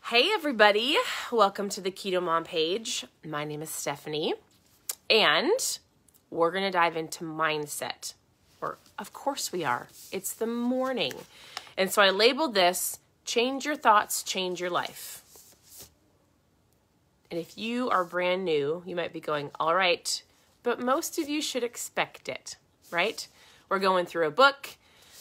Hey everybody, welcome to the Keto Mom page. My name is Stephanie, and we're going to dive into mindset. Or, of course we are. It's the morning. And so I labeled this, Change Your Thoughts, Change Your Life. And if you are brand new, you might be going, all right, but most of you should expect it, right? We're going through a book.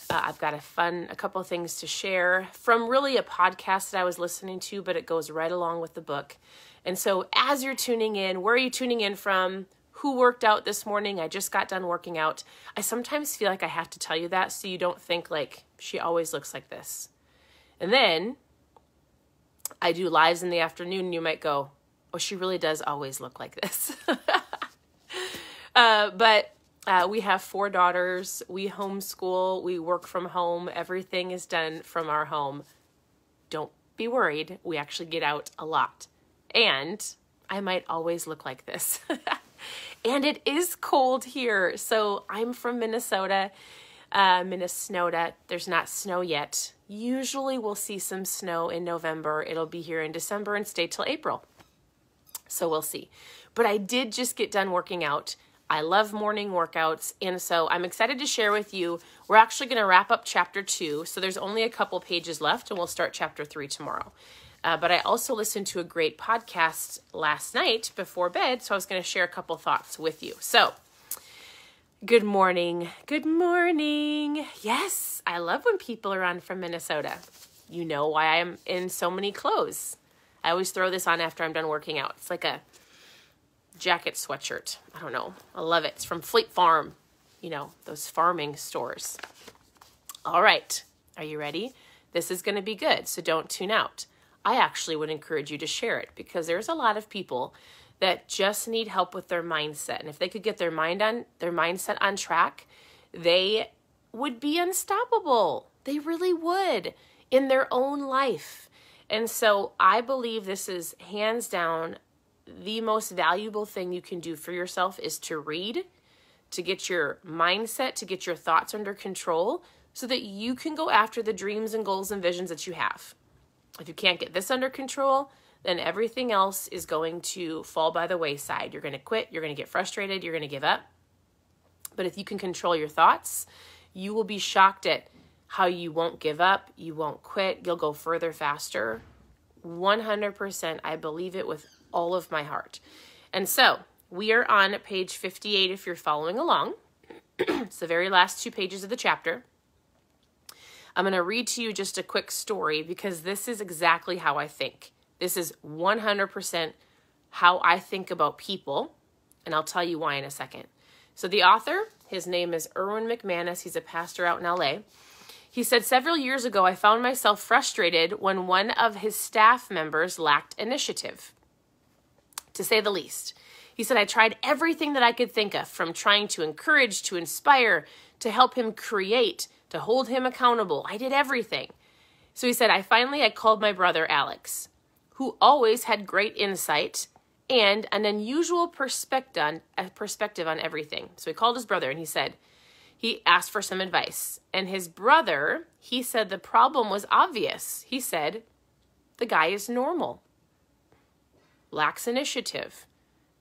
I've got a couple of things to share from really a podcast that I was listening to, but it goes right along with the book. And so as you're tuning in, where are you tuning in from? Who worked out this morning? I just got done working out. I sometimes feel like I have to tell you that so you don't think like she always looks like this. And then I do lives in the afternoon and you might go, oh, she really does always look like this. We have 4 daughters. We homeschool. We work from home. Everything is done from our home. Don't be worried. We actually get out a lot. And I might always look like this. And it is cold here. So I'm from Minnesota. There's not snow yet. Usually we'll see some snow in November. It'll be here in December and stay till April. So we'll see. But I did just get done working out. I love morning workouts, and so I'm excited to share with you. We're actually going to wrap up chapter 2, so there's only a couple pages left, and we'll start chapter 3 tomorrow. But I also listened to a great podcast last night before bed, so I was going to share a couple thoughts with you. So, good morning. Good morning. Yes, I love when people are on from Minnesota. You know why I'm in so many clothes. I always throw this on after I'm done working out. It's like a jacket sweatshirt. I don't know. I love it. It's from Fleet Farm. You know, those farming stores. All right. Are you ready? This is going to be good, so don't tune out. I actually would encourage you to share it because there's a lot of people that just need help with their mindset. And if they could get their mindset on track, they would be unstoppable. They really would in their own life. And so I believe this is hands down the most valuable thing you can do for yourself is to read, to get your mindset, to get your thoughts under control so that you can go after the dreams and goals and visions that you have. If you can't get this under control, then everything else is going to fall by the wayside. You're going to quit, you're going to get frustrated, you're going to give up. But if you can control your thoughts, you will be shocked at how you won't give up, you won't quit, you'll go further faster. 100%, I believe it with all of my heart. And so we are on page 58 if you're following along. It's the very last 2 pages of the chapter. I'm going to read to you just a quick story because this is exactly how I think. This is 100% how I think about people, and I'll tell you why in a second. So the author, his name is Erwin McManus. He's a pastor out in LA. He said, several years ago, I found myself frustrated when one of his staff members lacked initiative, to say the least. He said, I tried everything that I could think of, from trying to encourage, to inspire, to help him create, to hold him accountable. I did everything. So he said, I called my brother Alex, who always had great insight and an unusual perspective on everything. So he called his brother and he asked for some advice. And his brother, he said the problem was obvious. He said, the guy is normal, lacks initiative,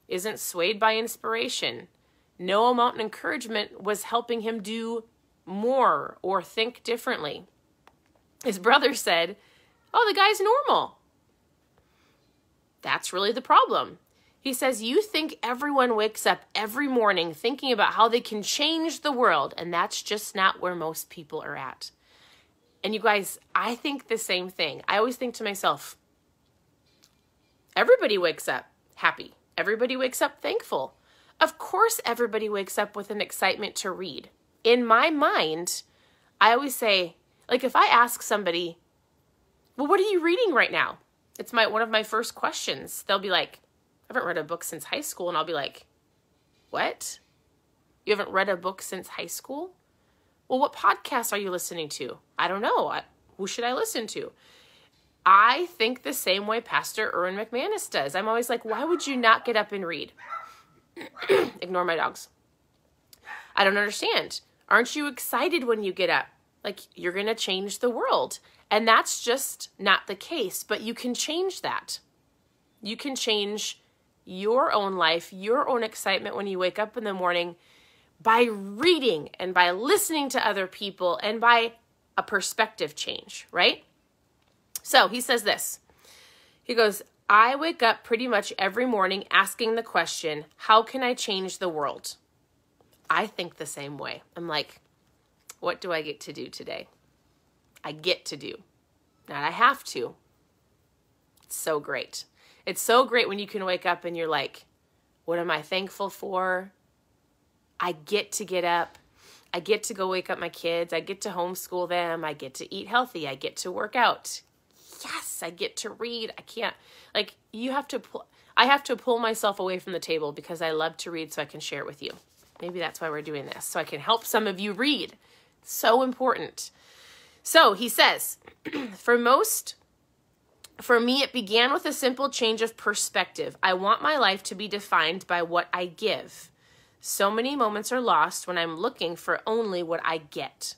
isn't swayed by inspiration. No amount of encouragement was helping him do more or think differently. His brother said, oh, the guy's normal. That's really the problem. He says, you think everyone wakes up every morning thinking about how they can change the world, and that's just not where most people are at. And you guys, I think the same thing. I always think to myself, everybody wakes up happy. Everybody wakes up thankful. Of course, everybody wakes up with an excitement to read. In my mind, I always say, like if I ask somebody, well, what are you reading right now? It's one of my first questions. They'll be like, I haven't read a book since high school. And I'll be like, what? You haven't read a book since high school? Well, what podcasts are you listening to? I don't know. Who should I listen to? I think the same way Pastor Erwin McManus does. I'm always like, why would you not get up and read? Ignore my dogs. I don't understand. Aren't you excited when you get up? like you're going to change the world. And that's just not the case, but you can change that. You can change your own life, your own excitement when you wake up in the morning by reading and by listening to other people and by a perspective change, right? So he says this. He goes, I wake up pretty much every morning asking the question, how can I change the world? I think the same way. I'm like, what do I get to do today? I get to do, not I have to. It's so great. It's so great when you can wake up and you're like, what am I thankful for? I get up. I get to go wake up my kids. I get to homeschool them. I get to eat healthy. I get to work out. Yes, I get to read. I have to pull myself away from the table because I love to read so I can share it with you. Maybe that's why we're doing this, so I can help some of you read. So important. So he says, for me, it began with a simple change of perspective. I want my life to be defined by what I give. So many moments are lost when I'm looking for only what I get.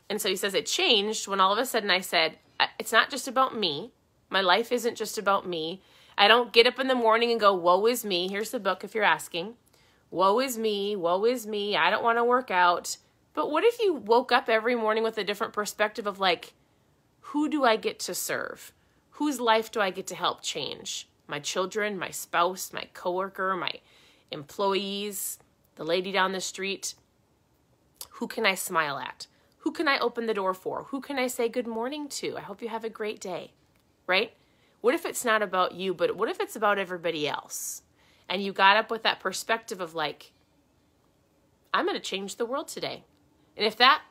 And so he says it changed when all of a sudden I said, it's not just about me. My life isn't just about me. I don't get up in the morning and go, woe is me. Here's the book if you're asking. Woe is me. Woe is me. I don't want to work out. But what if you woke up every morning with a different perspective of like, who do I get to serve? Whose life do I get to help change? My children, my spouse, my coworker, my employees, the lady down the street. Who can I smile at? Who can I open the door for? Who can I say good morning to? I hope you have a great day, right? What if it's not about you, but what if it's about everybody else? And you got up with that perspective of like, I'm going to change the world today. And if that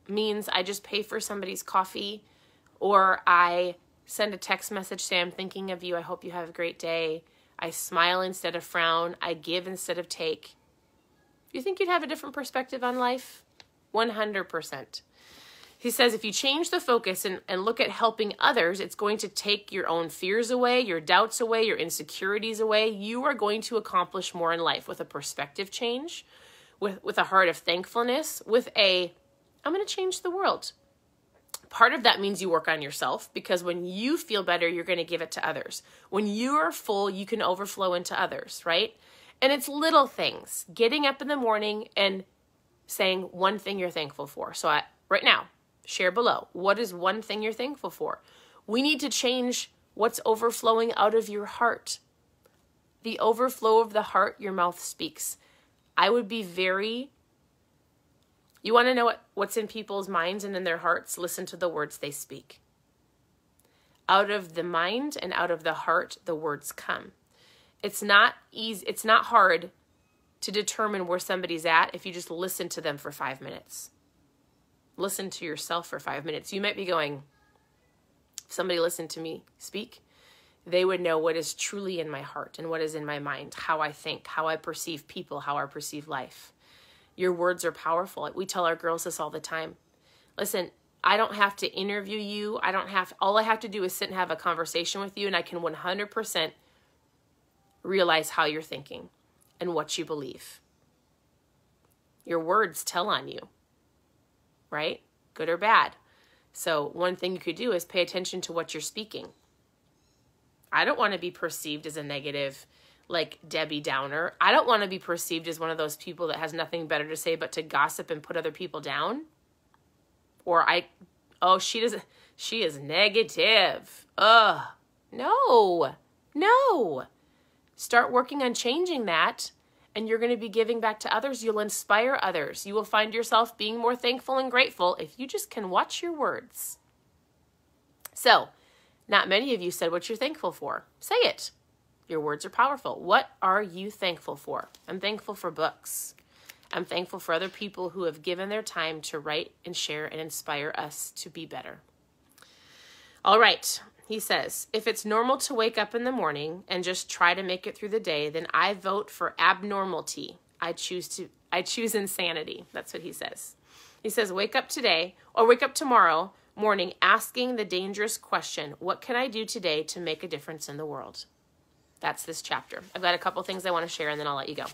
means I just pay for somebody's coffee, or I send a text message, say, I'm thinking of you. I hope you have a great day. I smile instead of frown. I give instead of take. Do you think you'd have a different perspective on life? 100%. He says if you change the focus and look at helping others, it's going to take your own fears away, your doubts away, your insecurities away. You are going to accomplish more in life with a perspective change, with a heart of thankfulness, with I'm going to change the world. Part of that means you work on yourself, because when you feel better, you're going to give it to others. When you are full, you can overflow into others, right? And it's little things. Getting up in the morning and saying one thing you're thankful for. So right now, share below. What is one thing you're thankful for? We need to change what's overflowing out of your heart. The overflow of the heart, your mouth speaks. I would be you want to know what's in people's minds and in their hearts? Listen to the words they speak. Out of the mind and out of the heart, the words come. It's not easy. It's not hard to determine where somebody's at if you just listen to them for 5 minutes. Listen to yourself for 5 minutes. You might be going, if somebody listened to me speak, they would know what is truly in my heart and what is in my mind, how I think, how I perceive people, how I perceive life. Your words are powerful. We tell our girls this all the time. Listen, I don't have to interview you. All I have to do is sit and have a conversation with you, and I can 100% realize how you're thinking and what you believe. Your words tell on you, right? Good or bad. So one thing you could do is pay attention to what you're speaking. I don't want to be perceived as a negative, like Debbie Downer. I don't want to be perceived as one of those people that has nothing better to say but to gossip and put other people down. Or she is negative. No. Start working on changing that, and you're going to be giving back to others. You'll inspire others. You will find yourself being more thankful and grateful if you just can watch your words. So, not many of you said what you're thankful for. Say it. Your words are powerful. What are you thankful for? I'm thankful for books. I'm thankful for other people who have given their time to write and share and inspire us to be better. All right. He says, if it's normal to wake up in the morning and just try to make it through the day, then I vote for abnormality. I choose insanity. That's what he says. He says, wake up today or wake up tomorrow morning asking the dangerous question, what can I do today to make a difference in the world? That's this chapter. I've got a couple things I want to share, and then I'll let you go.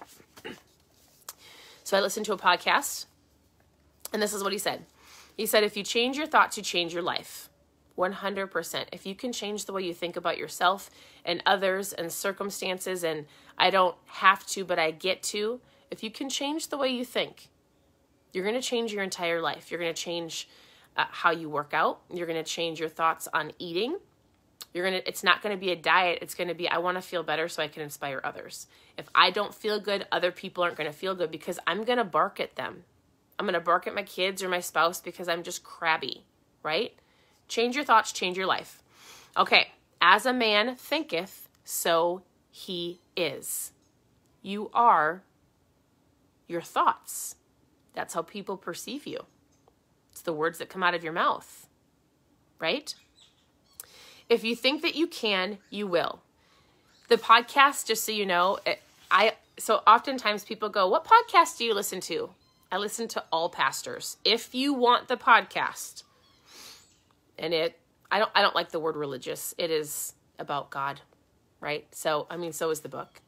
So I listened to a podcast, and this is what he said. He said, if you change your thoughts, you change your life. 100%. If you can change the way you think about yourself and others and circumstances, and I don't have to, but I get to, if you can change the way you think, you're going to change your entire life. You're going to change how you work out. You're going to change your thoughts on eating. It's not going to be a diet. It's going to be, I want to feel better so I can inspire others. If I don't feel good, other people aren't going to feel good because I'm going to bark at them. I'm going to bark at my kids or my spouse because I'm just crabby, right? Change your thoughts, change your life. Okay, as a man thinketh, so he is. You are your thoughts. That's how people perceive you. It's the words that come out of your mouth, right? If you think that you can, you will. The podcast, just so you know, so oftentimes people go, what podcast do you listen to? I listen to all pastors. If you want the podcast, and I don't like the word religious. It is about God, right? So is the book.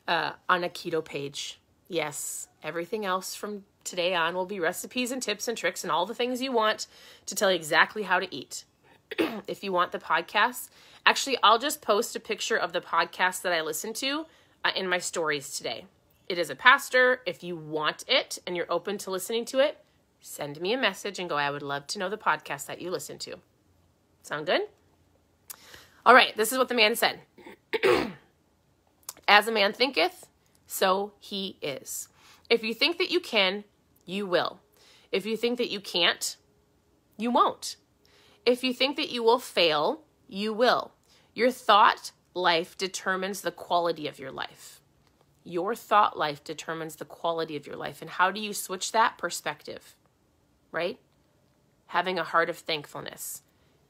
On a keto page. Yes, everything else from today on will be recipes and tips and tricks and all the things you want to tell you exactly how to eat. If you want the podcast, actually, I'll just post a picture of the podcast that I listen to in my stories today. It is a pastor. If you want it and you're open to listening to it, send me a message and go, I would love to know the podcast that you listen to. Sound good? All right, this is what the man said. As a man thinketh, so he is. If you think that you can, you will. If you think that you can't, you won't. If you think that you will fail, you will. Your thought life determines the quality of your life. Your thought life determines the quality of your life. And how do you switch that? Perspective, right? Having a heart of thankfulness.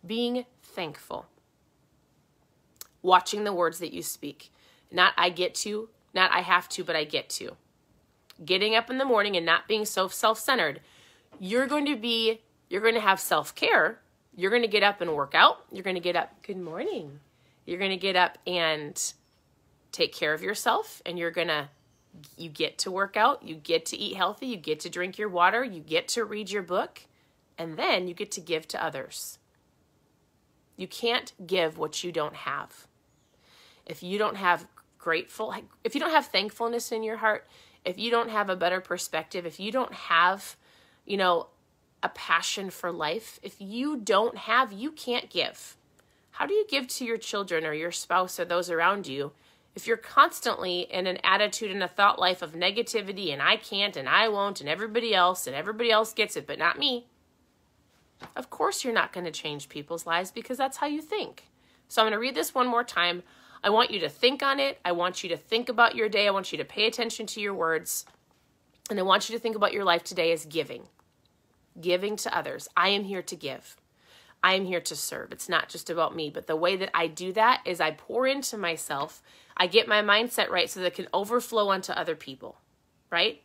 Being thankful. Watching the words that you speak. Not I get to, not I have to, but I get to. Getting up in the morning and not being so self-centered. You're going to have self-care. You're going to get up and work out. You're going to get up. Good morning. You're going to get up and take care of yourself. And you get to work out. You get to eat healthy. You get to drink your water. You get to read your book. And then you get to give to others. You can't give what you don't have. If you don't have if you don't have thankfulness in your heart, if you don't have a better perspective, if you don't have, a passion for life, if you don't have, you can't give. How do you give to your children or your spouse or those around you if you're constantly in an attitude and a thought life of negativity and I can't and I won't and everybody else gets it, but not me? Of course you're not going to change people's lives because that's how you think. So I'm going to read this one more time. I want you to think on it. I want you to think about your day. I want you to pay attention to your words. And I want you to think about your life today as giving. Giving to others. I am here to give. I am here to serve. It's not just about me, but the way that I do that is I pour into myself. I get my mindset right so that it can overflow onto other people, right?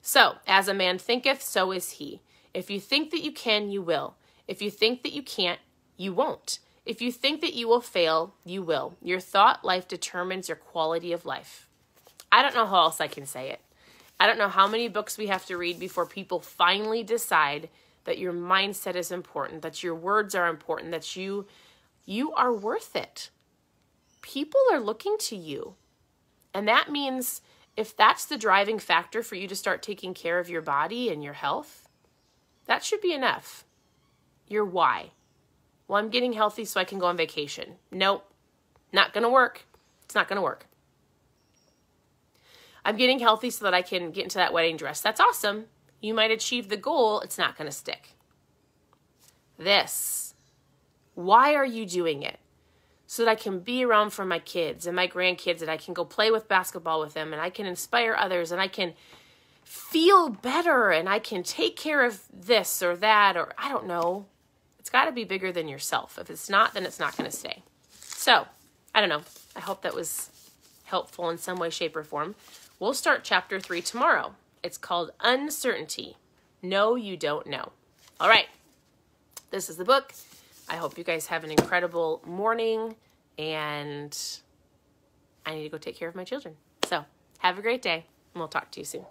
So, as a man thinketh, so is he. If you think that you can, you will. If you think that you can't, you won't. If you think that you will fail, you will. Your thought life determines your quality of life. I don't know how else I can say it. I don't know how many books we have to read before people finally decide that your mindset is important, that your words are important, that you are worth it. People are looking to you. And that means if that's the driving factor for you to start taking care of your body and your health, that should be enough. Your why. Well, I'm getting healthy so I can go on vacation. Nope, not going to work. It's not going to work. I'm getting healthy so that I can get into that wedding dress. That's awesome. You might achieve the goal. It's not going to stick. This. Why are you doing it? So that I can be around for my kids and my grandkids, and I can go play with basketball with them, and I can inspire others, and I can feel better, and I can take care of this or that, or I don't know. It's got to be bigger than yourself. If it's not, then it's not going to stay. So, I don't know. I hope that was helpful in some way, shape, or form. We'll start chapter 3 tomorrow. It's called Uncertainty. No, you don't know. All right. This is the book. I hope you guys have an incredible morning, and I need to go take care of my children. So, have a great day, and we'll talk to you soon.